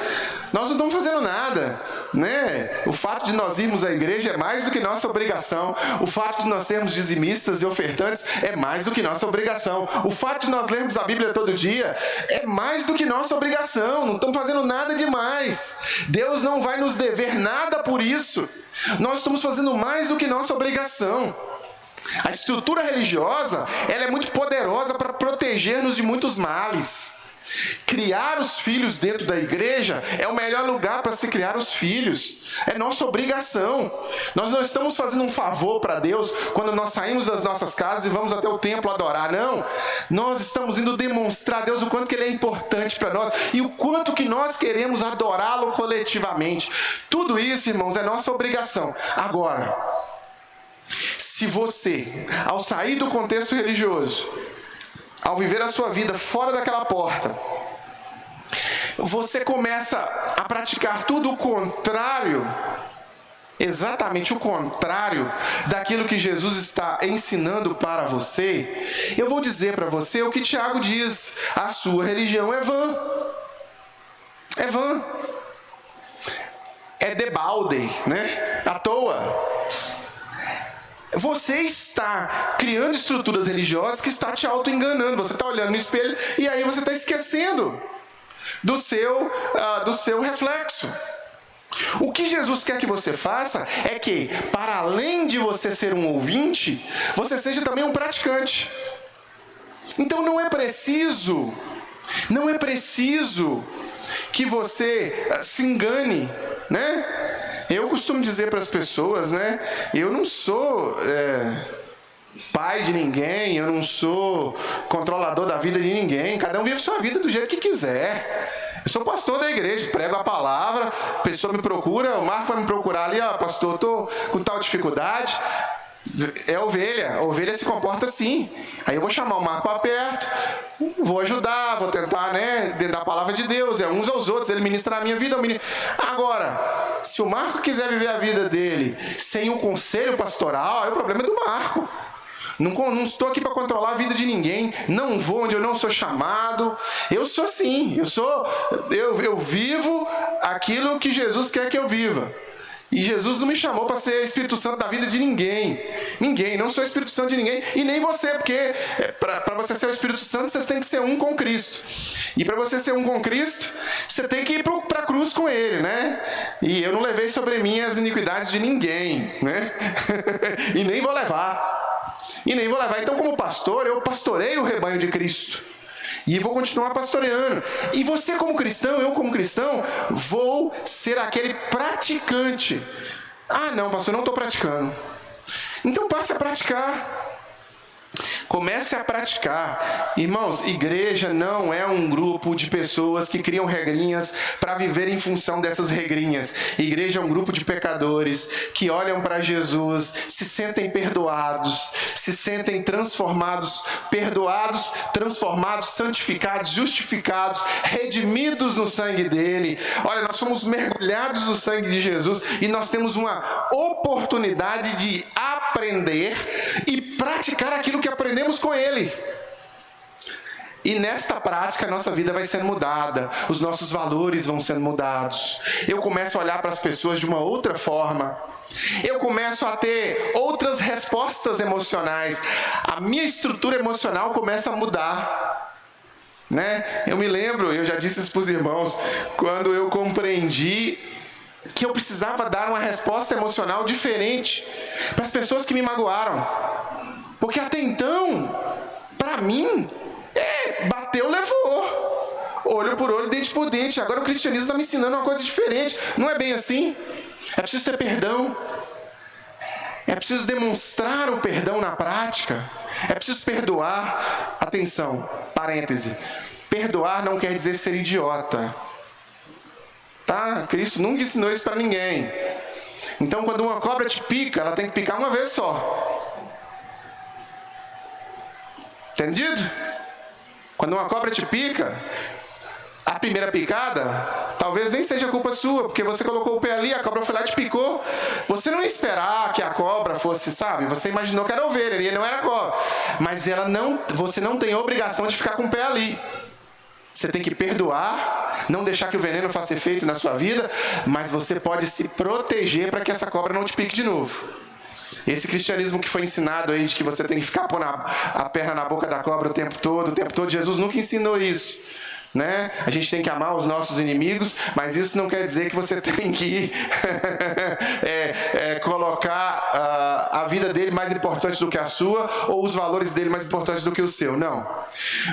Nós não estamos fazendo nada, né? O fato de nós irmos à igreja é mais do que nossa obrigação. O fato de nós sermos dizimistas e ofertantes é mais do que nossa obrigação. O fato de nós lermos a Bíblia todo dia é mais do que nossa obrigação. Não estamos fazendo nada demais. Deus não vai nos dever nada por isso. Nós estamos fazendo mais do que nossa obrigação. A estrutura religiosa, ela é muito poderosa para proteger-nos de muitos males. Criar os filhos dentro da igreja é o melhor lugar para se criar os filhos. É nossa obrigação. Nós não estamos fazendo um favor para Deus quando nós saímos das nossas casas e vamos até o templo adorar. Não. Nós estamos indo demonstrar a Deus o quanto que Ele é importante para nós e o quanto que nós queremos adorá-lo coletivamente. Tudo isso, irmãos, é nossa obrigação. Agora, se você, ao sair do contexto religioso, ao viver a sua vida fora daquela porta, você começa a praticar tudo o contrário, exatamente o contrário daquilo que Jesus está ensinando para você, eu vou dizer para você o que Tiago diz: a sua religião é vã. É vã. É debalde, né? À toa. Você está criando estruturas religiosas que está te auto-enganando. Você está olhando no espelho e aí você está esquecendo do seu reflexo. O que Jesus quer que você faça é que, para além de você ser um ouvinte, você seja também um praticante. Então não é preciso que você se engane, né? Eu costumo dizer para as pessoas, né? Eu não sou pai de ninguém, eu não sou controlador da vida de ninguém. Cada um vive sua vida do jeito que quiser. Eu sou pastor da igreja, prego a palavra, a pessoa me procura, o Marco vai me procurar ali: ó, pastor, estou com tal dificuldade. É ovelha, a ovelha se comporta assim. Aí eu vou chamar o Marco para perto, vou ajudar, vou tentar, né, dentro da palavra de Deus, uns aos outros, ele ministra na minha vida. Agora, se o Marco quiser viver a vida dele sem o conselho pastoral, aí o problema é do Marco. Não estou aqui para controlar a vida de ninguém. Não vou onde eu não sou chamado. Eu sou assim. Eu vivo aquilo que Jesus quer que eu viva. E Jesus não me chamou para ser Espírito Santo da vida de ninguém. Ninguém, não sou Espírito Santo de ninguém. E nem você, porque para você ser o Espírito Santo, você tem que ser um com Cristo. E para você ser um com Cristo, você tem que ir para a cruz com Ele, né? E eu não levei sobre mim as iniquidades de ninguém, né? E nem vou levar. Então, como pastor, eu pastorei o rebanho de Cristo. E vou continuar pastoreando. E você como cristão, eu como cristão, vou ser aquele praticante. Ah, não, pastor, não estou praticando. Então passe a praticar. Comece a praticar. Irmãos, igreja não é um grupo de pessoas que criam regrinhas para viver em função dessas regrinhas. Igreja é um grupo de pecadores que olham para Jesus, se sentem perdoados, se sentem transformados, perdoados, transformados, santificados, justificados, redimidos no sangue dele. Olha, nós somos mergulhados no sangue de Jesus e nós temos uma oportunidade de aprender e praticar aquilo que aprendemos com Ele. E nesta prática a nossa vida vai sendo mudada, os nossos valores vão sendo mudados. Eu começo a olhar para as pessoas de uma outra forma. Eu começo a ter outras respostas emocionais. A minha estrutura emocional começa a mudar. Né? Eu me lembro, eu já disse isso para os irmãos, quando eu compreendi que eu precisava dar uma resposta emocional diferente para as pessoas que me magoaram. Porque até então, para mim, bateu, levou. Olho por olho, dente por dente. Agora o cristianismo está me ensinando uma coisa diferente. Não é bem assim. É preciso ter perdão. É preciso demonstrar o perdão na prática. É preciso perdoar. Atenção, parêntese. Perdoar não quer dizer ser idiota. Tá? Cristo nunca ensinou isso para ninguém. Então, quando uma cobra te pica, ela tem que picar uma vez só. Entendido? Quando uma cobra te pica, a primeira picada, talvez nem seja culpa sua, porque você colocou o pé ali, a cobra foi lá e te picou. Você não ia esperar que a cobra fosse, sabe? Você imaginou que era ovelha, e não era cobra. Mas você não tem obrigação de ficar com o pé ali. Você tem que perdoar, não deixar que o veneno faça efeito na sua vida, mas você pode se proteger para que essa cobra não te pique de novo. Esse cristianismo que foi ensinado aí de que você tem que ficar pondo a perna na boca da cobra o tempo todo, Jesus nunca ensinou isso. Né? A gente tem que amar os nossos inimigos, mas isso não quer dizer que você tem que colocar a vida dele mais importante do que a sua, ou os valores dele mais importantes do que o seu. Não.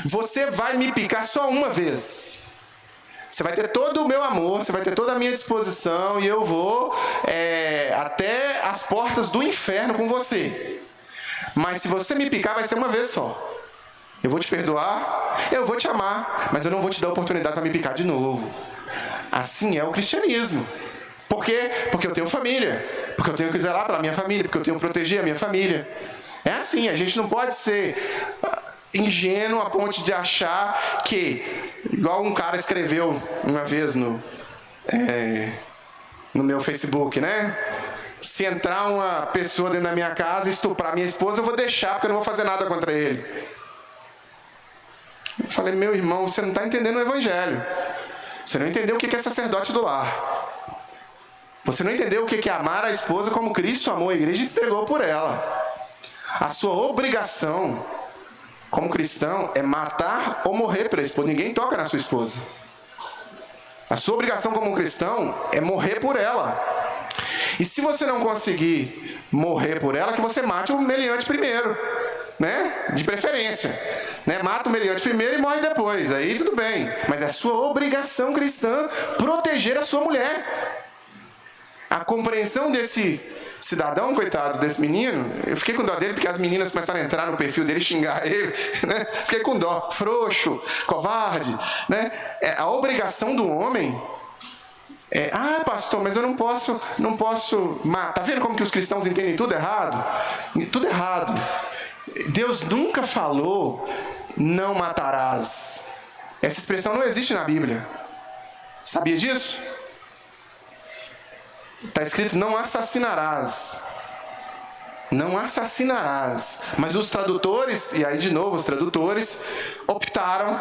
Você vai me picar só uma vez. Você vai ter todo o meu amor, você vai ter toda a minha disposição, e eu vou até as portas do inferno com você. Mas se você me picar, vai ser uma vez só. Eu vou te perdoar, eu vou te amar, mas eu não vou te dar oportunidade para me picar de novo. Assim é o cristianismo. Por quê? Porque eu tenho família, porque eu tenho que zelar pela minha família, porque eu tenho que proteger a minha família. É assim, a gente não pode ser ingênuo a ponto de achar que, igual um cara escreveu uma vez no meu Facebook, né? Se entrar uma pessoa dentro da minha casa e estuprar minha esposa, eu vou deixar, porque eu não vou fazer nada contra ele. Eu falei, meu irmão, você não está entendendo o evangelho. Você não entendeu o que é sacerdote do lar. Você não entendeu o que é amar a esposa como Cristo amou a igreja e entregou por ela. A sua obrigação como cristão é matar ou morrer pela esposa. Ninguém toca na sua esposa. A sua obrigação como cristão é morrer por ela. E se você não conseguir morrer por ela, que você mate o meliante primeiro, né? De preferência, né? Mata o meliante primeiro e morre depois. Aí tudo bem. Mas é sua obrigação cristã proteger a sua mulher. A compreensão desse cidadão, coitado desse menino, eu fiquei com dó dele porque as meninas começaram a entrar no perfil dele e xingar ele, né? Fiquei com dó, frouxo, covarde, né? A obrigação do homem pastor, mas eu não posso matar. Tá vendo como que os cristãos entendem tudo errado? Tudo errado. Deus nunca falou não matarás. Essa expressão não existe na Bíblia. Sabia disso? Está escrito não assassinarás. Não assassinarás. Mas os tradutores, e aí de novo os tradutores, optaram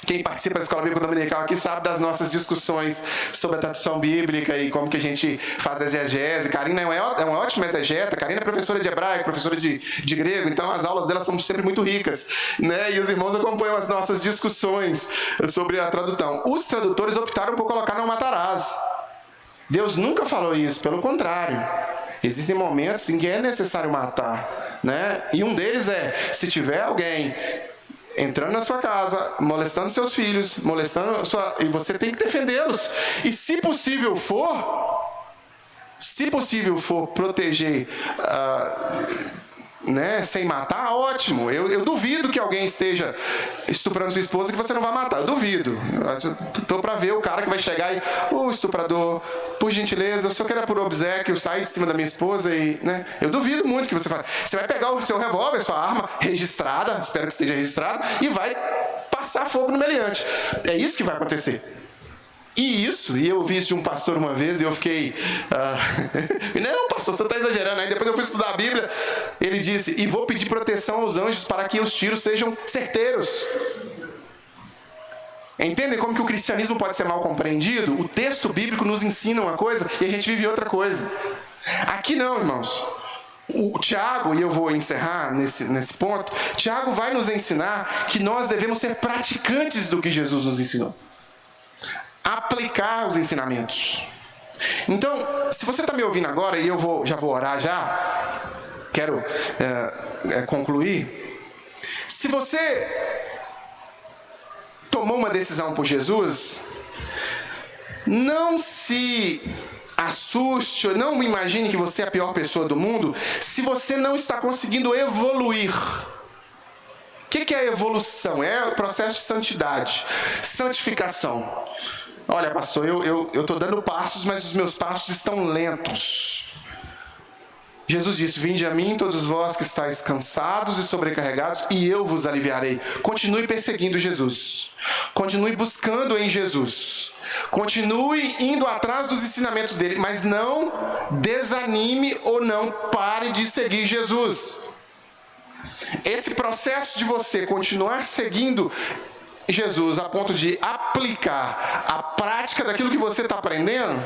Quem participa da Escola Bíblica Dominical aqui sabe das nossas discussões sobre a tradução bíblica e como que a gente faz a exegese. Karina é uma ótima exegeta. Karina é professora de hebraico, professora de grego, então as aulas dela são sempre muito ricas, né? E os irmãos acompanham as nossas discussões sobre a tradução. Os tradutores optaram por colocar não matarás. Deus nunca falou isso, pelo contrário. Existem momentos em que é necessário matar, né? E um deles é, se tiver alguém entrando na sua casa, molestando seus filhos, e você tem que defendê-los. E se possível for proteger, né, sem matar, ótimo. Eu duvido que alguém esteja estuprando sua esposa que você não vai matar. Eu duvido. Estou para ver o cara que vai chegar e, estuprador, por gentileza, eu só quero por obséquio sair de cima da minha esposa e, né? Eu duvido muito que você faça. Você vai pegar o seu revólver, sua arma registrada, espero que esteja registrada, e vai passar fogo no meliante. É isso que vai acontecer. E eu ouvi isso de um pastor uma vez e eu fiquei... Não, pastor, você está exagerando. Aí depois eu fui estudar a Bíblia, ele disse, e vou pedir proteção aos anjos para que os tiros sejam certeiros. Entendem como que o cristianismo pode ser mal compreendido? O texto bíblico nos ensina uma coisa e a gente vive outra coisa. Aqui não, irmãos. O Tiago, e eu vou encerrar nesse ponto, Tiago vai nos ensinar que nós devemos ser praticantes do que Jesus nos ensinou. Aplicar os ensinamentos. Então, se você está me ouvindo agora, e já vou orar quero concluir. Se você tomou uma decisão por Jesus, não se assuste, não imagine que você é a pior pessoa do mundo, se você não está conseguindo evoluir. O que é a evolução? É o processo de santidade, santificação. Olha, pastor, eu estou dando passos, mas os meus passos estão lentos. Jesus disse, vinde a mim todos vós que estáis cansados e sobrecarregados, e eu vos aliviarei. Continue perseguindo Jesus. Continue buscando em Jesus. Continue indo atrás dos ensinamentos dele, mas não desanime ou não pare de seguir Jesus. Esse processo de você continuar seguindo Jesus a ponto de aplicar a prática daquilo que você está aprendendo,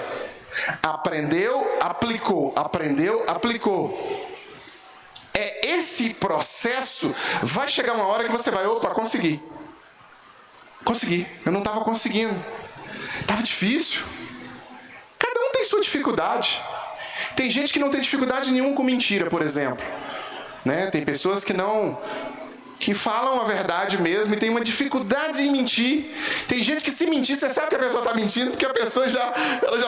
aprendeu, aplicou, aprendeu, aplicou. Esse processo vai chegar uma hora que você vai, consegui, eu não estava conseguindo, estava difícil. Cada um tem sua dificuldade. Tem gente que não tem dificuldade nenhuma com mentira, por exemplo, né? Tem pessoas que falam a verdade mesmo e tem uma dificuldade em mentir. Tem gente que se mentir, você sabe que a pessoa está mentindo, porque a pessoa já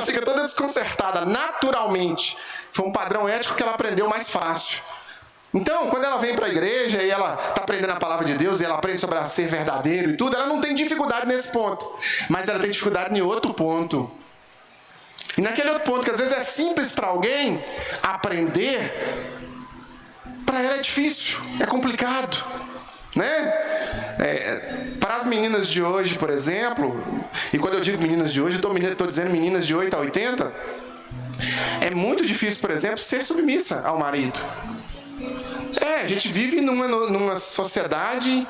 fica toda desconcertada, naturalmente. Foi um padrão ético que ela aprendeu mais fácil. Então, quando ela vem para a igreja e ela está aprendendo a palavra de Deus, e ela aprende sobre ser verdadeiro e tudo, ela não tem dificuldade nesse ponto. Mas ela tem dificuldade em outro ponto. E naquele outro ponto, que às vezes é simples para alguém aprender, para ela é difícil, é complicado. Né? Para as meninas de hoje, por exemplo, e quando eu digo meninas de hoje, eu estou dizendo meninas de 8 a 80, é muito difícil, por exemplo, ser submissa ao marido. A gente vive numa sociedade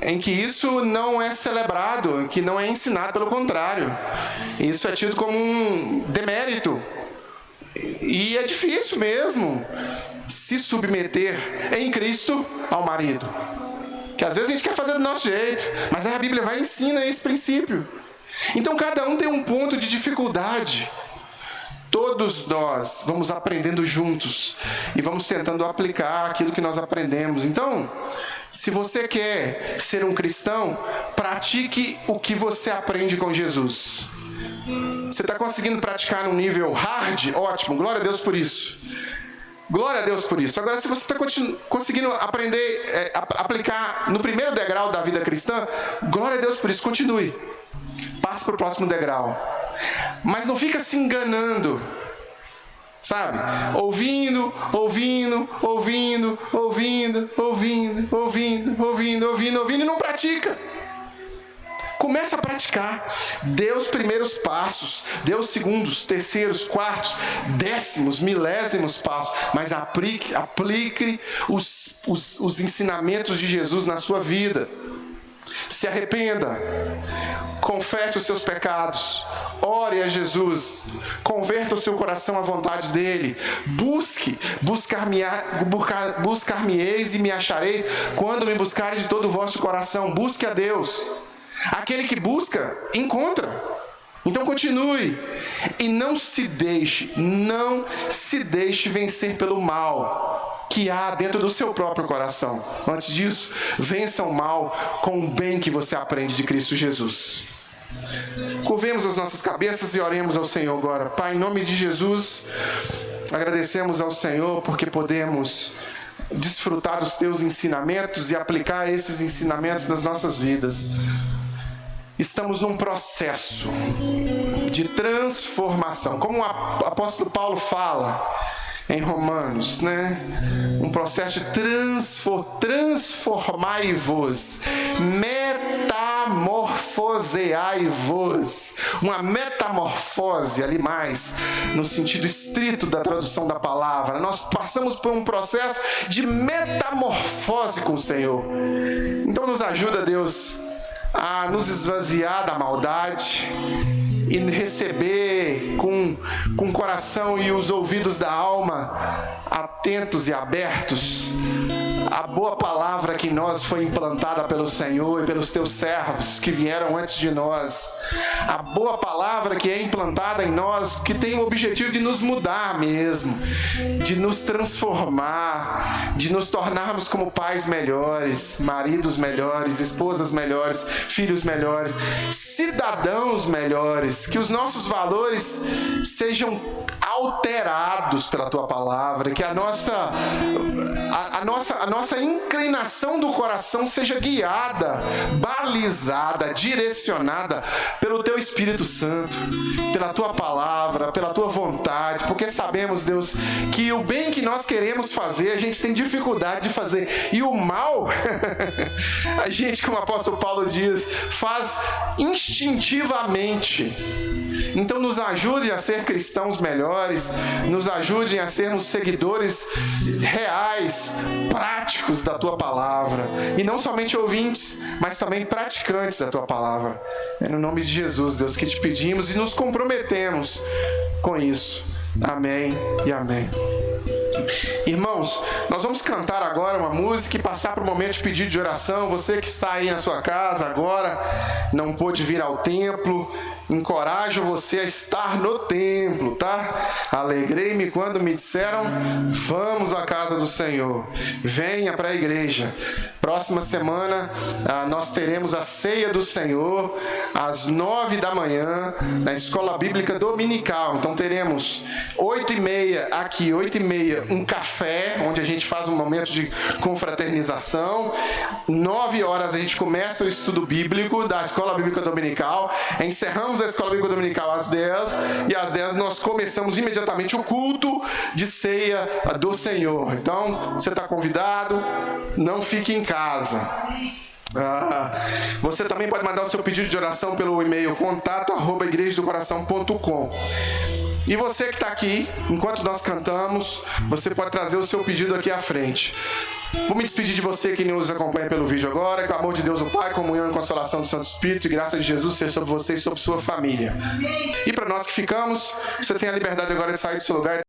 em que isso não é celebrado, em que não é ensinado, pelo contrário. Isso é tido como um demérito. E é difícil mesmo se submeter em Cristo ao marido. Que às vezes a gente quer fazer do nosso jeito, mas aí a Bíblia vai e ensina esse princípio. Então cada um tem um ponto de dificuldade. Todos nós vamos aprendendo juntos e vamos tentando aplicar aquilo que nós aprendemos. Então, se você quer ser um cristão, pratique o que você aprende com Jesus. Você está conseguindo praticar num nível hard? Ótimo, glória a Deus por isso. Glória a Deus por isso. Agora, se você está conseguindo aprender, aplicar no primeiro degrau da vida cristã, glória a Deus por isso, continue. Passe para o próximo degrau. Mas não fica se enganando, sabe? Ouvindo, e não pratica. Começa a praticar. Dê os primeiros passos, dê os segundos, terceiros, quartos, décimos, milésimos passos, mas aplique os ensinamentos de Jesus na sua vida. Se arrependa. Confesse os seus pecados. Ore a Jesus. Converta o seu coração à vontade dele. Buscar-me-eis e me achareis quando me buscareis de todo o vosso coração. Busque a Deus. Aquele que busca, encontra. Então continue. E não se deixe vencer pelo mal que há dentro do seu próprio coração. Antes disso, vença o mal com o bem que você aprende de Cristo Jesus. Curvemos as nossas cabeças e oremos ao Senhor agora. Pai, em nome de Jesus, agradecemos ao Senhor porque podemos desfrutar dos teus ensinamentos e aplicar esses ensinamentos nas nossas vidas. Estamos num processo de transformação, como o apóstolo Paulo fala em Romanos, né? Um processo de transformai-vos, metamorfoseai-vos. Uma metamorfose ali mais no sentido estrito da tradução da palavra. Nós passamos por um processo de metamorfose com o Senhor. Então nos ajuda, Deus, a nos esvaziar da maldade e receber com o coração e os ouvidos da alma atentos e abertos a boa palavra que em nós foi implantada pelo Senhor e pelos teus servos que vieram antes de nós. A boa palavra que é implantada em nós, que tem o objetivo de nos mudar mesmo, de nos transformar, de nos tornarmos como pais melhores, maridos melhores, esposas melhores, filhos melhores, cidadãos melhores, que os nossos valores sejam alterados pela tua palavra, que a nossa inclinação do coração seja guiada, balizada, direcionada pelo teu Espírito Santo, pela tua palavra, pela tua vontade, porque sabemos, Deus, que o bem que nós queremos fazer, a gente tem dificuldade de fazer, e o mal, a gente, como o apóstolo Paulo diz, faz instintivamente. Então nos ajude a ser cristãos melhores, nos ajude a sermos seguidores reais, práticos da tua palavra, e não somente ouvintes, mas também praticantes da tua palavra. É no nome de Jesus, Deus, que te pedimos e nos comprometemos com isso. Amém e amém. Irmãos, nós vamos cantar agora uma música e passar para o momento de pedido de oração. Você que está aí na sua casa agora, não pôde vir ao templo, encorajo você a estar no templo, tá? Alegrei-me quando me disseram, vamos à casa do Senhor, venha para a igreja. Próxima semana nós teremos a ceia do Senhor às 9 da manhã na Escola Bíblica Dominical. Então teremos 8h30 aqui, 8h30 um café, onde a gente faz um momento de confraternização. 9 horas a gente começa o estudo bíblico da Escola Bíblica Dominical. Encerramos a Escola Bíblica Dominical às 10 e às 10 nós começamos imediatamente o culto de ceia do Senhor. Então você está convidado, não fique em casa. Você também pode mandar o seu pedido de oração pelo e-mail contato@igrejadocoração.com. E você que está aqui, enquanto nós cantamos, você pode trazer o seu pedido aqui à frente. Vou me despedir de você que nos acompanha pelo vídeo agora. Que o amor de Deus o Pai, comunhão e consolação do Santo Espírito e graça de Jesus seja sobre você e sobre sua família. E para nós que ficamos, você tem a liberdade agora de sair do seu lugar e